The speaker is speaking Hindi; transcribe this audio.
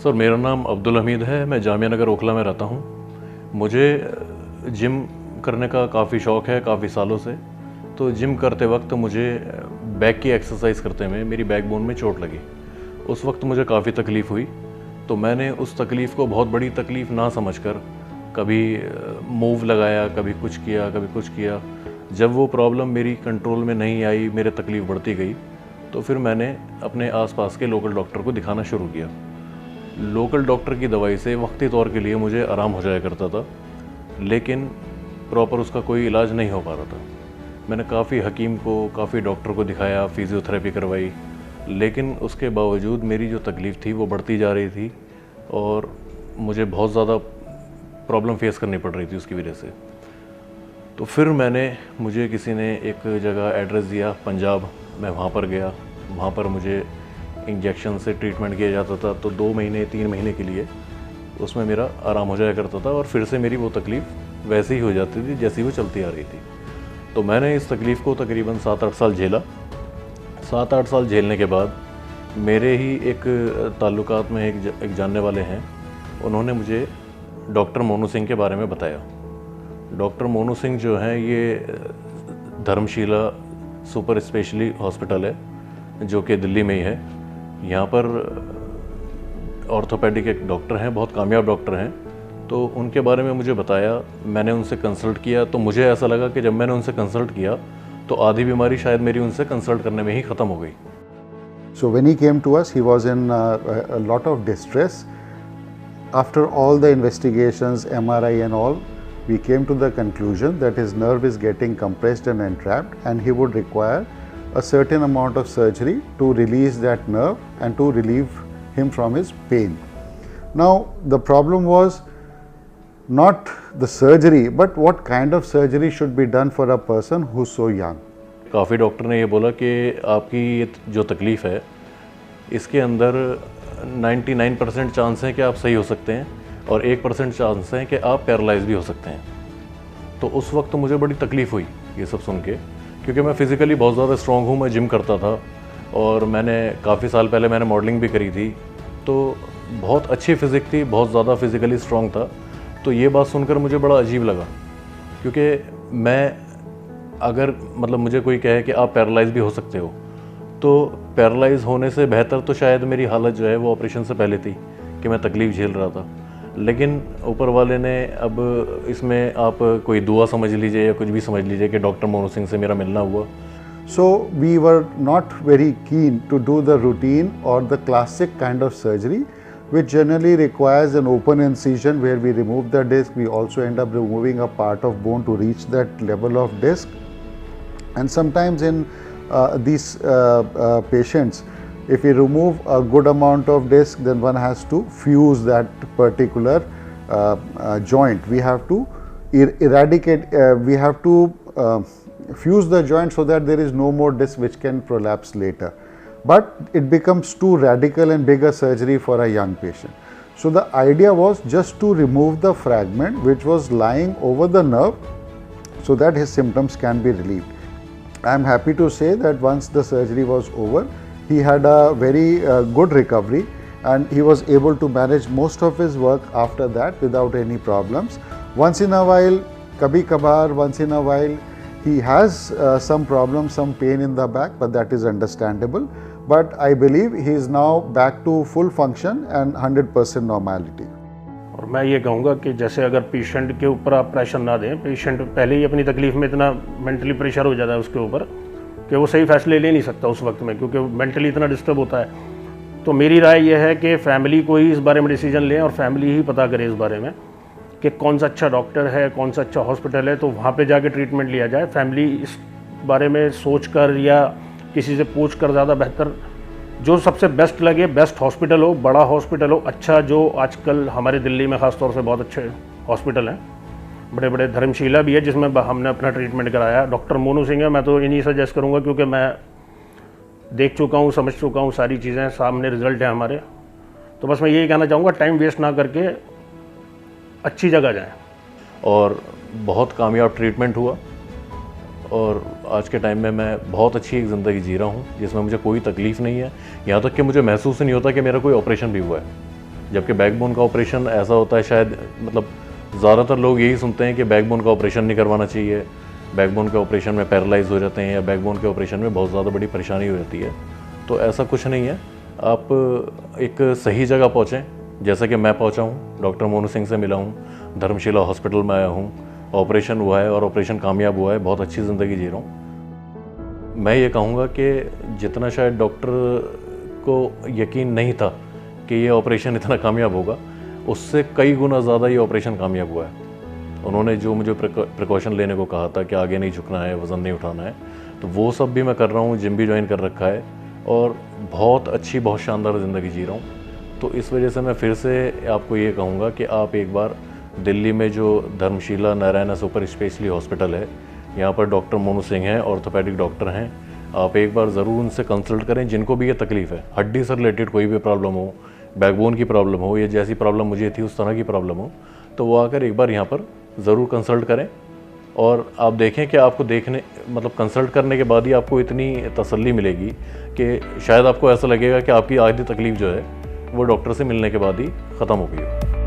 सर मेरा नाम अब्दुल हमीद है, मैं जामिया नगर ओखला में रहता हूँ। मुझे जिम करने का काफ़ी शौक़ है काफ़ी सालों से। तो जिम करते वक्त मुझे बैक की एक्सरसाइज करते में मेरी बैकबोन में चोट लगी। उस वक्त मुझे काफ़ी तकलीफ़ हुई। तो मैंने उस तकलीफ़ को बहुत बड़ी तकलीफ़ ना समझकर कभी मूव लगाया, कभी कुछ किया, कभी कुछ किया। जब वो प्रॉब्लम मेरी कंट्रोल में नहीं आई, मेरे तकलीफ़ बढ़ती गई, तो फिर मैंने अपने आसपास के लोकल डॉक्टर को दिखाना शुरू किया। लोकल डॉक्टर की दवाई से वक्ती तौर के लिए मुझे आराम हो जाया करता था, लेकिन प्रॉपर उसका कोई इलाज नहीं हो पा रहा था। मैंने काफ़ी हकीम को, काफ़ी डॉक्टर को दिखाया, फिज़ियोथेरेपी करवाई, लेकिन उसके बावजूद मेरी जो तकलीफ़ थी वो बढ़ती जा रही थी और मुझे बहुत ज़्यादा प्रॉब्लम फेस करनी पड़ रही थी उसकी वजह से। तो फिर मुझे किसी ने एक जगह एड्रेस दिया पंजाब, मैं वहाँ पर गया। वहाँ पर मुझे इंजेक्शन से ट्रीटमेंट किया जाता था, तो 2 महीने 3 महीने के लिए उसमें मेरा आराम हो जाया करता था और फिर से मेरी वो तकलीफ़ वैसे ही हो जाती थी जैसी वो चलती आ रही थी। तो मैंने इस तकलीफ़ को तकरीबन 7-8 साल झेला। 7-8 साल झेलने के बाद मेरे ही एक ताल्लुकात में एक जानने वाले हैं, उन्होंने मुझे डॉक्टर मोनू सिंह के बारे में बताया। डॉक्टर मोनू सिंह जो हैं, ये धर्मशीला सुपर स्पेशली हॉस्पिटल है जो कि दिल्ली में ही है। यहाँ पर ऑर्थोपेडिक एक डॉक्टर हैं, बहुत कामयाब डॉक्टर हैं। तो उनके बारे में मुझे बताया, मैंने उनसे कंसल्ट किया। तो मुझे ऐसा लगा कि जब मैंने उनसे कंसल्ट किया तो आधी बीमारी शायद मेरी उनसे कंसल्ट करने में ही ख़त्म हो गई। So when he came to us, he was in a lot of distress. After all the investigations, MRI and all, we came to the conclusion that his nerve is getting compressed and entrapped, and he would require a certain amount of surgery to release that nerve and to relieve him from his pain. Now the problem was not the surgery, but what kind of surgery should be done for a person who's so young. काफ़ी डॉक्टर ने ये बोला कि आपकी ये जो तकलीफ़ है, इसके अंदर 99% चांस है कि आप सही हो सकते हैं और 1% चांस है कि आप पैरालाइज भी हो सकते हैं। तो उस वक्त मुझे बड़ी तकलीफ़ हुई ये सब सुन के, क्योंकि मैं फ़िज़िकली बहुत ज़्यादा स्ट्रॉन्ग हूँ, मैं जिम करता था और मैंने काफ़ी साल पहले मैंने मॉडलिंग भी करी थी। तो बहुत अच्छी फ़िज़िक थी, बहुत ज़्यादा फ़िज़िकली स्ट्रॉन्ग था। तो ये बात सुनकर मुझे बड़ा अजीब लगा, क्योंकि मैं अगर मतलब मुझे कोई कहे कि आप पैरालाइज़ भी हो सकते हो, तो पैरालाइज़ होने से बेहतर तो शायद मेरी हालत जो है वो ऑपरेशन से पहले थी कि मैं तकलीफ़ झेल रहा था। लेकिन ऊपर वाले ने अब इसमें आप कोई दुआ समझ लीजिए या कुछ भी समझ लीजिए कि डॉक्टर मोनू सिंह से मेरा मिलना हुआ। So we were not very keen to do the routine or the classic kind of surgery, which generally requires an open incision where we remove the disc. We also end up removing a part of bone to reach that level of disc. And sometimes in these patients, if we remove a good amount of disc, then one has to fuse that particular joint. We have to eradicate, we have to fuse the joint so that there is no more disc which can prolapse later. But it becomes too radical and bigger surgery for a young patient. So the idea was just to remove the fragment which was lying over the nerve so that his symptoms can be relieved. I am happy to say that once the surgery was over, he had a very good recovery and he was able to manage most of his work after that without any problems. Once in a while, kabhi kabhar, once in a while, he has some problem, some pain in the back, but that is understandable. But I believe he is now back to full function and 100% normality. और मैं ये कहूँगा कि जैसे अगर पेशेंट के ऊपर आप प्रेशर ना दें, पेशेंट पहले ही अपनी तकलीफ़ में इतना मेंटली प्रेशर हो जाता है उसके ऊपर कि वो सही फैसले ले नहीं सकता उस वक्त में, क्योंकि मेंटली इतना डिस्टर्ब होता है। तो मेरी राय ये है कि फैमिली को ही इस बारे में डिसीजन लें और फैमिली ही पता करे इस बारे में कि कौन सा अच्छा डॉक्टर है, कौन सा अच्छा हॉस्पिटल है, तो वहाँ पे जाके ट्रीटमेंट लिया जाए। फैमिली इस बारे में सोच कर या किसी से पूछ कर ज़्यादा बेहतर, जो सबसे बेस्ट लगे, बेस्ट हॉस्पिटल हो, बड़ा हॉस्पिटल हो, अच्छा, जो आजकल हमारे दिल्ली में ख़ास तौर से बहुत अच्छे हॉस्पिटल हैं, बड़े बड़े धर्मशीला भी है जिसमें हमने अपना ट्रीटमेंट कराया। डॉक्टर मोनू सिंह है, मैं तो इन्हीं सजेस्ट करूँगा क्योंकि मैं देख चुका हूँ, समझ चुका हूँ सारी चीज़ें, सामने रिज़ल्ट है हमारे। तो बस मैं यही कहना चाहूँगा, टाइम वेस्ट ना करके अच्छी जगह जाएँ। और बहुत कामयाब ट्रीटमेंट हुआ और आज के टाइम में मैं बहुत अच्छी एक ज़िंदगी जी रहा हूँ जिसमें मुझे कोई तकलीफ़ नहीं है। यहाँ तक कि मुझे महसूस नहीं होता कि मेरा कोई ऑपरेशन भी हुआ है। जबकि बैकबोन का ऑपरेशन ऐसा होता है, शायद मतलब ज़्यादातर लोग यही सुनते हैं कि बैकबोन का ऑपरेशन नहीं करवाना चाहिए, बैकबोन के ऑपरेशन में पैरालाइज हो जाते हैं या बैकबोन के ऑपरेशन में बहुत ज़्यादा बड़ी परेशानी हो जाती है। तो ऐसा कुछ नहीं है, आप एक सही जगह पहुँचें, जैसा कि मैं पहुँचा हूँ, डॉक्टर मोनू सिंह से मिला हूँ, धर्मशिला हॉस्पिटल में आया हूँ, ऑपरेशन हुआ है और ऑपरेशन कामयाब हुआ है, बहुत अच्छी ज़िंदगी जी रहा हूँ। मैं ये कहूँगा कि जितना शायद डॉक्टर को यकीन नहीं था कि ये ऑपरेशन इतना कामयाब होगा, उससे कई गुना ज़्यादा ये ऑपरेशन कामयाब हुआ है। उन्होंने जो मुझे प्रिकॉशन लेने को कहा था कि आगे नहीं झुकना है, वज़न नहीं उठाना है, तो वो सब भी मैं कर रहा हूँ, जिम भी ज्वाइन कर रखा है और बहुत अच्छी, बहुत शानदार ज़िंदगी जी रहा हूँ। तो इस वजह से मैं फिर से आपको ये कहूँगा कि आप एक बार दिल्ली में जो Dharamshila Narayana super speciality hospital है, यहाँ पर डॉक्टर मोनू सिंह हैं, ऑर्थोपेडिक डॉक्टर हैं, आप एक बार ज़रूर उनसे कंसल्ट करें। जिनको भी ये तकलीफ़ है, हड्डी से रिलेटेड कोई भी प्रॉब्लम हो, बैकबोन की प्रॉब्लम हो या जैसी प्रॉब्लम मुझे थी उस तरह की प्रॉब्लम हो, तो वो आकर एक बार यहाँ पर ज़रूर कंसल्ट करें और आप देखें कि आपको मतलब कंसल्ट करने के बाद ही आपको इतनी तसल्ली मिलेगी कि शायद आपको ऐसा लगेगा कि आपकी आधी तकलीफ़ जो है वो डॉक्टर से मिलने के बाद ही ख़त्म हो गई हो।